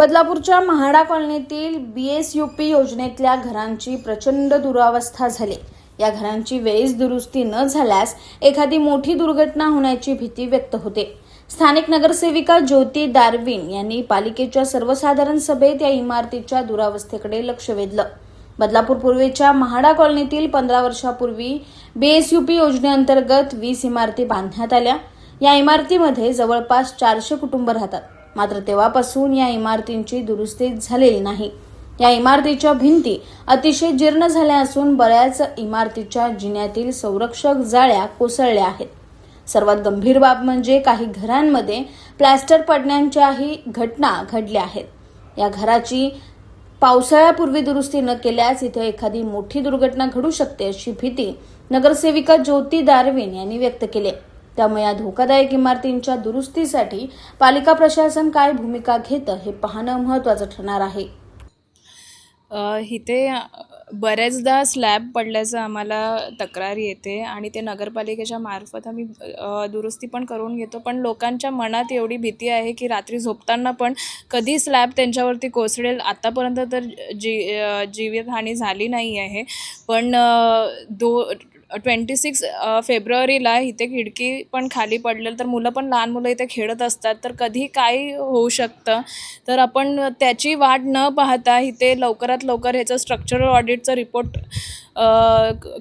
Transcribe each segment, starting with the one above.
बदलापूरच्या MHADA कॉलनीतील BSUP योजनेतल्या घरांची प्रचंड दुरावस्था झाली। या घरांची वेळीच दुरुस्ती न झाल्यास एखादी मोठी दुर्घटना होण्याची भीती व्यक्त होते। स्थानिक नगरसेविका ज्योती दारविन यांनी पालिकेच्या सर्वसाधारण सभेत या इमारतीच्या दुरावस्थेकडे लक्ष वेधलं। बदलापूर पूर्वेच्या म्हाडा कॉलनीतील 15 वर्षापूर्वी BSUP योजनेअंतर्गत 20 इमारती बांधण्यात आल्या। या इमारतीमध्ये जवळपास 400 कुटुंब राहतात। मात्र तेव्हापासून या इमारतींची दुरुस्ती झालेली नाही। या इमारतीच्या भिंती अतिशय जीर्ण झाल्या असून बऱ्याच इमारतीच्या जिन्यातील संरक्षक जाळ्या कोसळल्या आहेत। सर्वात गंभीर बाब म्हणजे काही घरांमध्ये प्लास्टर पडण्याच्याही घटना घडल्या आहेत। या घराची पावसाळ्यापूर्वी दुरुस्ती न केल्यास इथे एखादी मोठी दुर्घटना घडू शकते अशी भीती नगरसेविका ज्योती दारविन यांनी व्यक्त केली। त्यामुळे या धोकादायक इमारतींच्या दुरुस्तीसाठी पालिका प्रशासन काय भूमिका घेतं हे पाहणं महत्त्वाचं ठरणार आहे। इथे बऱ्याचदा स्लॅब पडल्याचं आम्हाला तक्रार येते आणि ते नगरपालिकेच्या मार्फत आम्ही दुरुस्ती पण करून घेतो। पण लोकांच्या मनात एवढी भीती आहे की रात्री झोपताना पण कधी स्लॅब त्यांच्यावरती कोसळेल। आतापर्यंत तर जीवितहानी झाली नाही आहे, पण 26 फेब्रुवारीला इथे खिडकी पण खाली पडलेली, तर मुलं पण लहान मुलं इथे खेळत असतात, तर कधी काय होऊ शकतं। तर आपण त्याची वाट न पाहता इथे लवकरात लवकर ह्याचं स्ट्रक्चरल ऑडिटचा रिपोर्ट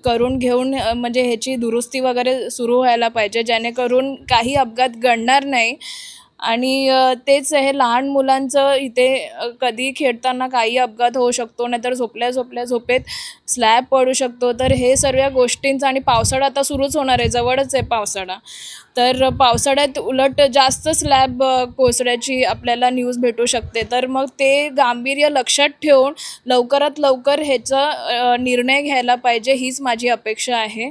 करून घेऊन म्हणजे ह्याची दुरुस्ती वगैरे सुरू व्हायला पाहिजे, जेणेकरून काही अपघात घडणार नाही। आणि तेच हे लहान मुलांचं इथे कधी खेळताना काही अपघात होऊ शकतो, नाहीतर झोपल्या झोपेत स्लॅब पडू शकतो। तर हे सर्व गोष्टींचं आणि पावसाळा आता सुरूच होणार आहे, जवळच आहे पावसाळा, तर पावसाळ्यात उलट जास्त स्लॅब कोसळण्याची आपल्याला न्यूज भेटू शकते। तर मग ते गांभीर्य लक्षात ठेवून लवकरात लवकर ह्याचा निर्णय घ्यायला पाहिजे, हीच माझी अपेक्षा आहे।